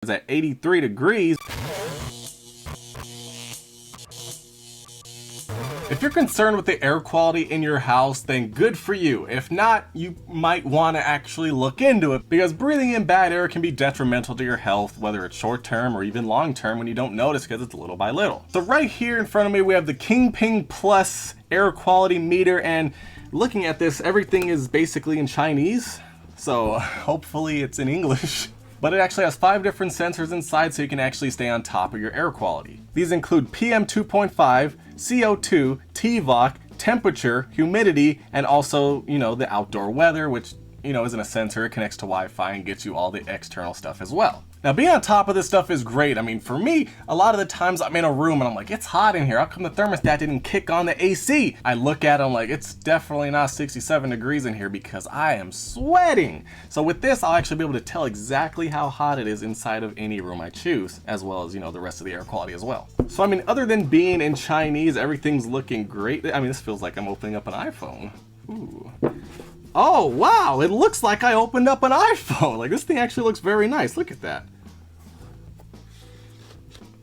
is at 83 degrees. If you're concerned with the air quality in your house, then good for you. If not, you might want to actually look into it, because breathing in bad air can be detrimental to your health, whether it's short term or even long term when you don't notice because it's little by little. So right here in front of me, we have the Qingping Plus air quality meter, and looking at this, everything is basically in Chinese. So hopefully it's in English. But it actually has 5 different sensors inside, so you can actually stay on top of your air quality. These include PM2.5, CO2, TVOC, temperature, humidity, and also, the outdoor weather, which, isn't a sensor. It connects to Wi-Fi and gets you all the external stuff as well. Now, being on top of this stuff is great. I mean, for me, a lot of the times I'm in a room and I'm like, it's hot in here. How come the thermostat didn't kick on the AC? I look at it, I'm like, it's definitely not 67 degrees in here because I am sweating. So with this, I'll actually be able to tell exactly how hot it is inside of any room I choose, as well as, the rest of the air quality as well. So, I mean, other than being in Chinese, everything's looking great. I mean, this feels like I'm opening up an iPhone. Ooh. Oh, wow, it looks like I opened up an iPhone. Like, this thing actually looks very nice. Look at that.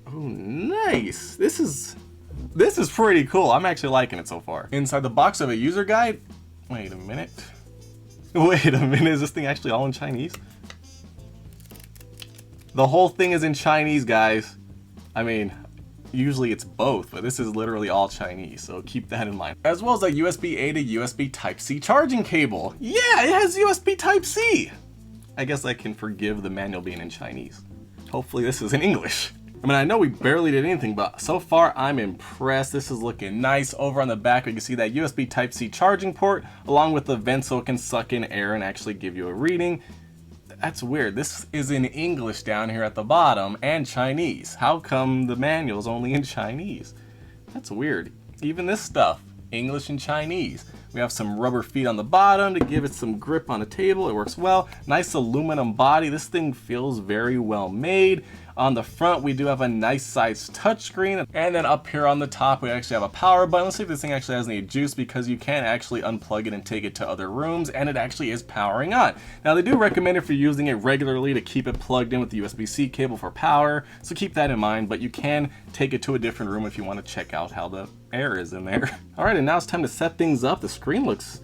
Oh, nice. This is pretty cool. I'm actually liking it so far. Inside the box of a user guide. Wait a minute. Is this thing actually all in Chinese? The whole thing is in Chinese, guys. I mean, usually it's both, but this is literally all Chinese, so keep that in mind. As well as a USB-A to USB Type-C charging cable. Yeah, it has USB Type-C. I guess I can forgive the manual being in Chinese. Hopefully this is in English. I mean, I know we barely did anything, but so far I'm impressed. This is looking nice. Over on the back, we can see that USB Type-C charging port, along with the vent so it can suck in air and actually give you a reading. That's weird. This is in English down here at the bottom and Chinese. How come the manual's only in Chinese? That's weird. Even this stuff, English and Chinese. We have some rubber feet on the bottom to give it some grip on the table. It works well. Nice aluminum body. This thing feels very well made. On the front, we do have a nice sized touchscreen. And then up here on the top, we actually have a power button. Let's see if this thing actually has any juice, because you can actually unplug it and take it to other rooms, and it actually is powering on. Now, they do recommend if you're using it regularly to keep it plugged in with the USB-C cable for power, so keep that in mind, but you can take it to a different room if you want to check out how the air is in there. All right, and now it's time to set things up. The screen looks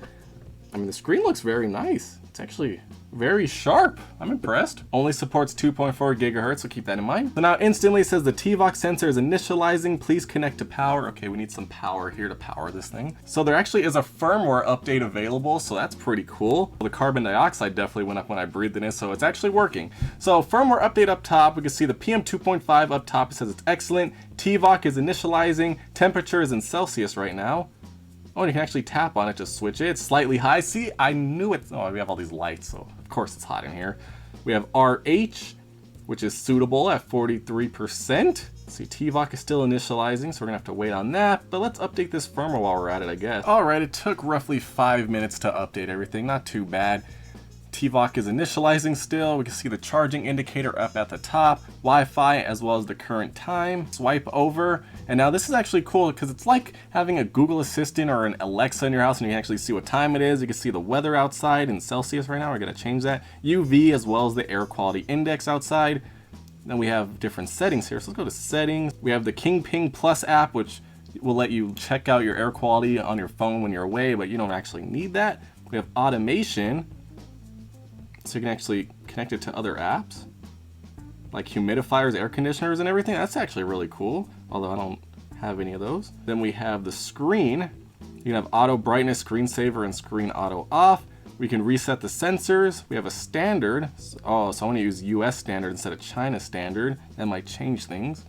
very nice. It's actually very sharp. I'm impressed. Only supports 2.4 gigahertz, so keep that in mind. So now instantly it says the TVOC sensor is initializing. Please connect to power. Okay, we need some power here to power this thing. So there actually is a firmware update available, so that's pretty cool. The carbon dioxide definitely went up when I breathed it in, so it's actually working. So firmware update up top, we can see the PM2.5 up top. It says it's excellent. TVOC is initializing. Temperature is in Celsius right now. Oh, and you can actually tap on it to switch it. It's slightly high. See, I knew it. Oh, we have all these lights, so of course it's hot in here. We have RH, which is suitable at 43%. See, TVOC is still initializing, so we're gonna have to wait on that. But let's update this firmware while we're at it, I guess. All right, it took roughly 5 minutes to update everything. Not too bad. TVOC is initializing still. We can see the charging indicator up at the top, Wi-Fi, as well as the current time. Swipe over, and now this is actually cool because it's like having a Google Assistant or an Alexa in your house, and you can actually see what time it is. You can see the weather outside in Celsius right now. We're gonna change that. UV, as well as the air quality index outside. Then we have different settings here. So let's go to settings. We have the Qingping Plus app, which will let you check out your air quality on your phone when you're away, but you don't actually need that. We have automation, so you can actually connect it to other apps like humidifiers, air conditioners, and everything. That's actually really cool, although I don't have any of those. Then we have the screen. You can have auto brightness, screensaver, and screen auto off. We can reset the sensors. We have a standard. Oh, so I want to use US standard instead of China standard. That might change things.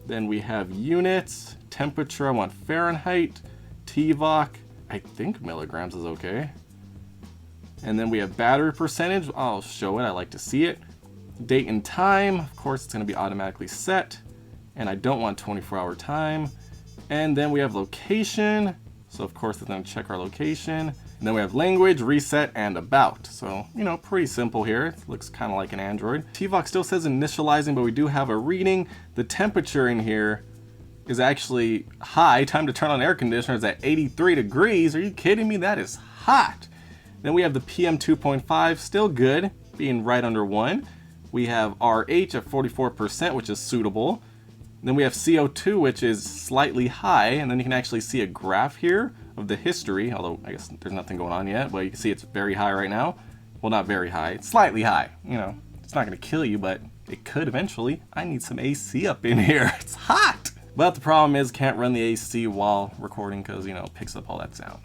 Then we have units, temperature, I want Fahrenheit, TVOC, I think milligrams is okay. And then we have battery percentage. I'll show it, I like to see it. Date and time, of course it's gonna be automatically set. And I don't want 24-hour time. And then we have location. So of course it's gonna check our location. And then we have language, reset, and about. So, pretty simple here. It looks kind of like an Android. TVOC still says initializing, but we do have a reading. The temperature in here is actually high. Time to turn on air conditioners at 83 degrees. Are you kidding me? That is hot. Then we have the PM2.5, still good, being right under 1. We have RH at 44%, which is suitable. Then we have CO2, which is slightly high, and then you can actually see a graph here of the history, although I guess there's nothing going on yet, but you can see it's very high right now. Well, not very high, it's slightly high. You know, it's not gonna kill you, but it could eventually. I need some AC up in here, it's hot! But the problem is, can't run the AC while recording because, you know, it picks up all that sound.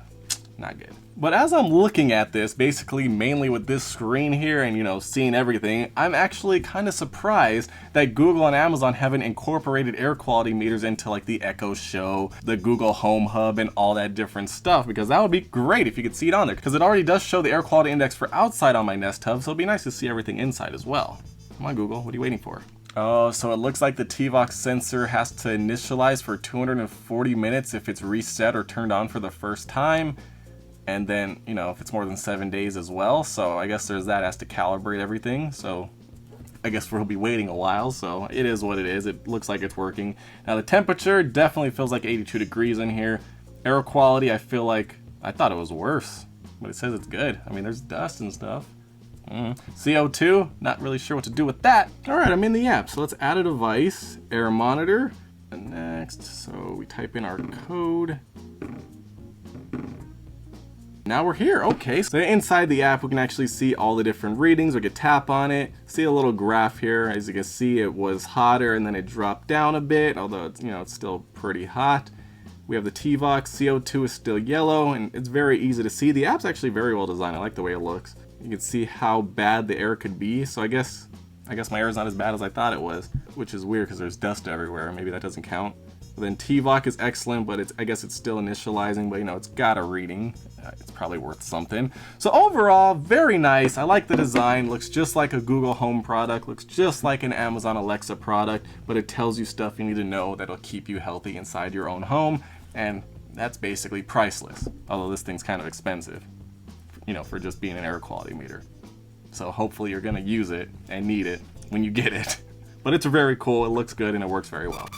Not good. But as I'm looking at this, basically mainly with this screen here and, you know, seeing everything, I'm actually kind of surprised that Google and Amazon haven't incorporated air quality meters into like the Echo Show, the Google Home Hub, and all that different stuff, because that would be great if you could see it on there, because it already does show the air quality index for outside on my Nest Hub, so it'd be nice to see everything inside as well. Come on, Google, what are you waiting for? Oh, so it looks like the TVOC sensor has to initialize for 240 minutes if it's reset or turned on for the first time. And then, you know, if it's more than 7 days as well. So I guess there's that, has to calibrate everything. So I guess we'll be waiting a while. So it is what it is. It looks like it's working. Now the temperature definitely feels like 82 degrees in here. Air quality, I feel like, I thought it was worse, but it says it's good. I mean, there's dust and stuff. CO2, not really sure what to do with that. All right, I'm in the app. So let's add a device, air monitor. And next, so we type in our code. Now we're here, okay. So inside the app, we can actually see all the different readings. We can tap on it, see a little graph here. As you can see, it was hotter and then it dropped down a bit, although it's, you know, it's still pretty hot. We have the TVOC, CO2 is still yellow, and it's very easy to see. The app's actually very well designed. I like the way it looks. You can see how bad the air could be. So I guess my air is not as bad as I thought it was, which is weird because there's dust everywhere. Maybe that doesn't count. But then TVOC is excellent, but I guess it's still initializing, but you know, it's got a reading. It's probably worth something. So overall, very nice. I like the design. Looks just like a Google Home product. Looks just like an Amazon Alexa product, but it tells you stuff you need to know that'll keep you healthy inside your own home. And that's basically priceless. Although this thing's kind of expensive, you know, for just being an air quality meter. So hopefully you're gonna use it and need it when you get it. But it's very cool, it looks good, and it works very well.